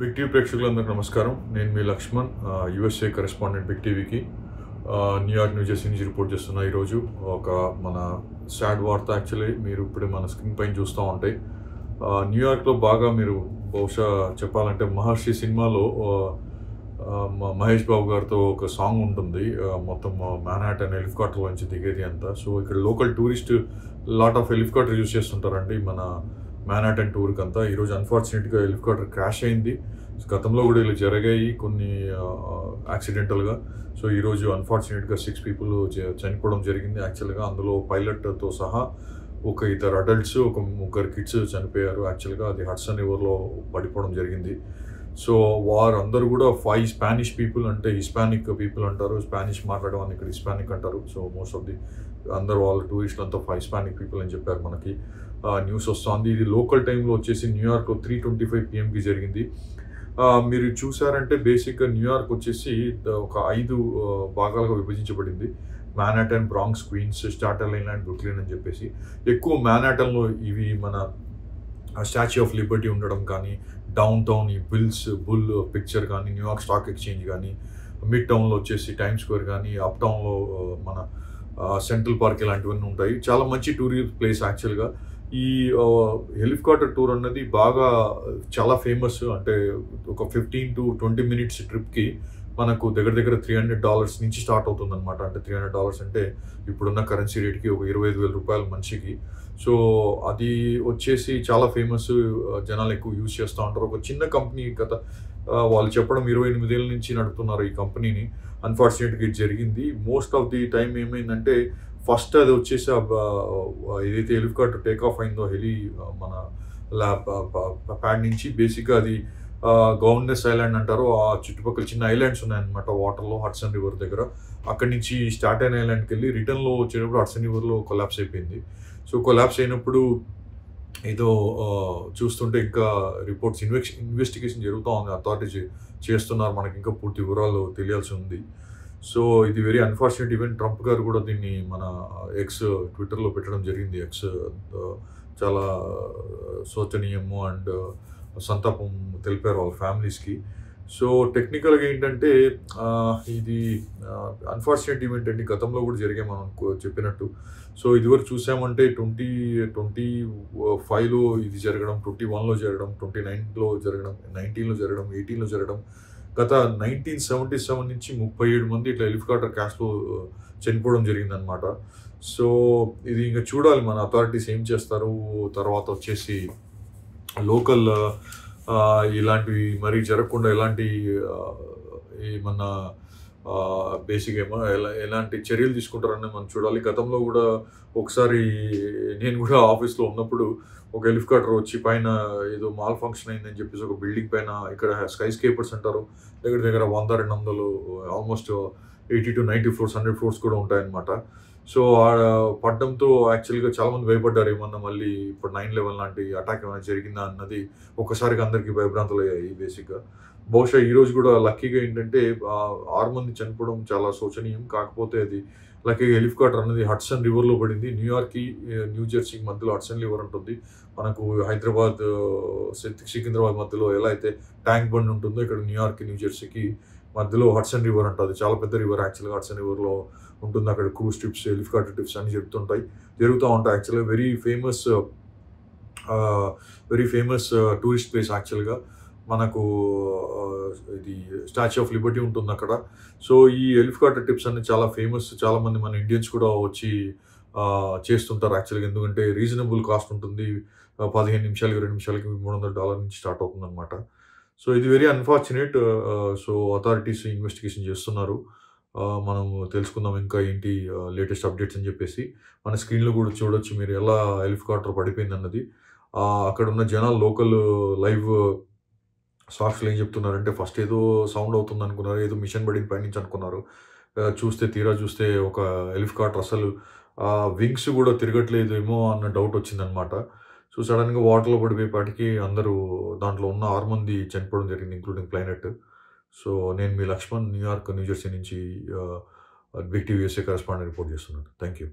Big TV ప్రేక్షకులందరికీ నమస్కారం. నేను మీ లక్ష్మణ్, యూఎస్ఏ కరెస్పాండెంట్ బిగ్ టీవీకి. న్యూయార్క్, న్యూజెర్సీ నుంచి రిపోర్ట్ చేస్తున్నా. ఈరోజు ఒక మన సాడ్ వార్త. యాక్చువల్లీ మీరు ఇప్పుడు మన స్క్రీన్ పైన చూస్తూ ఉంటాయి. న్యూయార్క్లో బాగా మీరు బహుశా చెప్పాలంటే మహర్షి సినిమాలో మహేష్ బాబు గారితో ఒక సాంగ్ ఉంటుంది. మొత్తం మ్యాన్హాటన్ హెలికాప్టర్ నుంచి దిగేది అంతా. సో ఇక్కడ local tourist lot of helicopter use చేస్తుంటారండి మన మ్యాన్హాటన్ టూర్కి అంతా. ఈరోజు అన్ఫార్చునేట్గా హెలికాప్టర్ క్రాష్ అయింది. గతంలో కూడా ఇలా జరిగాయి కొన్ని యాక్సిడెంటల్గా. సో ఈరోజు అన్ఫార్చునేట్గా 6 people చనిపోవడం జరిగింది. యాక్చువల్గా అందులో పైలట్తో సహా ఒక ఇద్దరు అడల్ట్స్, ఒక 3 kids చనిపోయారు. యాక్చువల్గా అది హడ్సన్ రివర్లో పడిపోవడం జరిగింది. సో వారందరూ కూడా 5 Spanish people, అంటే హిస్పానిక్ పీపుల్ అంటారు. స్పానిష్ మాట్లాడడం అని ఇక్కడ హిస్పానిక్ అంటారు. సో మోస్ట్ ఆఫ్ ది అందరు వాళ్ళ టూరిస్టులు అంతా 5 Hispanic people అని చెప్పారు మనకి న్యూస్ వస్తుంది. ఇది లోకల్ టైంలో వచ్చేసి న్యూయార్క్లో 3:25 PM జరిగింది. మీరు చూసారంటే బేసిక్గా న్యూయార్క్ వచ్చేసి ఒక 5 భాగాలుగా విభజించబడింది. Manhattan, Bronx, Queens, Staten Island, Brooklyn అని చెప్పేసి. ఎక్కువ మ్యాన్హాటన్లో ఇవి మన స్టాచ్యూ ఆఫ్ లిబర్టీ ఉండడం కానీ, డౌన్ టౌన్ ఈ బుల్ పిక్చర్ కానీ, న్యూయార్క్ స్టాక్ ఎక్స్చేంజ్ కానీ, మిడ్ టౌన్లో వచ్చేసి టైమ్ స్క్వేర్ కానీ, అప్ టౌన్లో మన సెంట్రల్ పార్క్ ఇలాంటివన్నీ ఉంటాయి. చాలా మంచి టూరిస్ట్ ప్లేస్ యాక్చువల్గా. ఈ హెలికాప్టర్ టూర్ అన్నది బాగా చాలా ఫేమస్. అంటే ఒక 15 to 20 minutes ట్రిప్కి మనకు దగ్గర $300 నుంచి స్టార్ట్ అవుతుంది అనమాట. అంటే $300 అంటే ఇప్పుడున్న కరెన్సీ రేట్కి ఒక 25,000 రూపాయలు మనిషికి. సో అది వచ్చేసి చాలా ఫేమస్. జనాలు ఎక్కువ యూజ్ చేస్తూ ఉంటారు. ఒక చిన్న కంపెనీ వాళ్ళు చెప్పడం 28 ఏళ్ళ నుంచి నడుపుతున్నారు ఈ కంపెనీని. అన్ఫార్చునేట్గా ఇది జరిగింది. మోస్ట్ ఆఫ్ ది టైం ఏమైందంటే ఫస్ట్ అది వచ్చేసి ఏదైతే హెలికాప్టర్ టేక్ ఆఫ్ అయిందో మన ప్యాడ్ నుంచి బేసిక్గా అది గవర్నెస్ ఐలాండ్ అంటారు. ఆ చుట్టుపక్కల చిన్న ఐలాండ్స్ ఉన్నాయన్నమాట వాటర్లో, హడ్సన్ రివర్ దగ్గర. అక్కడి నుంచి స్టాటన్ ఐలాండ్కి వెళ్ళి రిటర్న్లో వచ్చేటప్పుడు హడ్సన్ రివర్లో కొలాప్స్ అయిపోయింది. సో కొలాప్స్ అయినప్పుడు ఏదో చూస్తుంటే ఇంకా రిపోర్ట్స్ ఇన్వెస్టిగేషన్ జరుగుతూ ఉంది. అథారిటీ చేస్తున్నారు. మనకి ఇంకా పూర్తి వివరాలు తెలియాల్సి ఉంది. సో ఇది వెరీ అన్ఫార్చునేట్ ఈవెంట్. ట్రంప్ గారు కూడా దీన్ని మన ట్విట్టర్లో పెట్టడం జరిగింది. చాలా శోచనీయము అండ్ సంతాపం తెలిపారు వాళ్ళ ఫ్యామిలీస్కి. సో టెక్నికల్గా ఏంటంటే ఇది అన్ఫార్చునేట్ ఈవెంట్ అండి. గతంలో కూడా జరిగాయి మనం చెప్పినట్టు. సో ఇదివరకు చూసామంటే 2025లో ఇది జరగడం, 21లో జరగడం, 29లో జరగడం, 19లో జరగడం, 18లో జరగడం. గత 1977 నుంచి 37 మంది ఇట్లా హెలికాప్టర్ క్రాష్లో చనిపోవడం జరిగిందనమాట. సో ఇది ఇంకా చూడాలి మన అథారిటీస్ ఏం చేస్తారు. తర్వాత వచ్చేసి లోకల్ ఇలాంటివి మరీ జరగకుండా ఎలాంటి ఏమన్నా బేసిక్ ఎలాంటి చర్యలు తీసుకుంటారని మనం చూడాలి. గతంలో కూడా ఒకసారి నేను కూడా ఆఫీస్లో ఉన్నప్పుడు ఒక హెలికాప్టర్ వచ్చి పైన ఏదో మాల్ ఫంక్షన్ అయిందని చెప్పేసి ఒక బిల్డింగ్ పైన, ఇక్కడ స్కై స్కేపర్స్ అంటారు, దగ్గర 100-200 ఆల్మోస్ట్ 80 to 90 floors, 100 floors కూడా ఉంటాయన్నమాట. సో పడ్డంతో యాక్చువల్గా చాలామంది భయపడ్డారు. ఏమన్నా మళ్ళీ ఇప్పుడు 9/11 లాంటి అటాక్ ఏమైనా జరిగిందా అన్నది ఒక్కసారిగా అందరికీ భయభ్రాంతులు అయ్యాయి బేసిక్గా. బహుశా ఈరోజు కూడా లక్కీగా ఏంటంటే 6 మంది చనిపోవడం చాలా శోచనీయం. కాకపోతే అది లక్కీగా హెలికాప్టర్ అనేది హడ్సన్ రివర్లో పడింది. న్యూయార్క్కి న్యూజెర్సీకి మధ్యలో హడ్సన్ రివర్ ఉంటుంది. మనకు హైదరాబాద్ సికింద్రాబాద్ మధ్యలో ఎలా అయితే ట్యాంక్ బండ్ ఉంటుందో, ఇక్కడ న్యూయార్క్ న్యూజెర్సీకి మధ్యలో హడ్సన్ రివర్ ఉంటుంది. చాలా పెద్ద రివర్ యాక్చువల్గా హడ్సన్ రివర్లో ఉంటుంది. అక్కడ క్రూజ్ ట్రిప్స్, హెలికాప్టర్ ట్రిప్స్ అన్ని జరుగుతూ ఉంటాయి. యాక్చువల్గా వెరీ ఫేమస్ టూరిస్ట్ ప్లేస్ యాక్చువల్గా. మనకు ఇది స్టాచ్యూ ఆఫ్ లిబర్టీ ఉంటుంది అక్కడ. సో ఈ హెలికాప్టర్ ట్రిప్స్ అన్ని చాలా ఫేమస్. చాలామంది మన ఇండియన్స్ కూడా వచ్చి చేస్తుంటారు యాక్చువల్గా. ఎందుకంటే రీజనబుల్ కాస్ట్ ఉంటుంది. 15 నిమిషాలు, 20 నిమిషాలకి $300 నుంచి స్టార్ట్ అవుతుంది అనమాట. సో ఇది very unfortunate. So authorities investigation చేస్తున్నారు. మనం తెలుసుకుందాం ఇంకా ఏంటి లేటెస్ట్ అప్డేట్స్ అని చెప్పేసి. మన స్క్రీన్లో కూడా చూడొచ్చు మీరు ఎలా హెలికాప్టర్ పడిపోయింది అన్నది. అక్కడ ఉన్న జనాలు లోకల్ లైవ్ సాక్షులు ఏం చెప్తున్నారంటే ఫస్ట్ ఏదో సౌండ్ అవుతుంది అనుకున్నారు, ఏదో మిషన్ పడింది పైనుంచి అనుకున్నారు. తీరా చూస్తే ఒక హెలికాప్టర్ అసలు వింగ్స్ కూడా తిరగట్లేదేమో అన్న డౌట్ వచ్చిందనమాట. సో సడన్గా వాటర్లో పడిపోయేపాటికి అందరూ దాంట్లో ఉన్న 6 మంది చనిపోవడం జరిగింది, ఇంక్లూడింగ్ పైలట్. సో నేను మీ లక్ష్మణ్, న్యూయార్క్ న్యూజెర్సీ నుంచి big TV USA correspondent report చేస్తున్నాను. Thank you.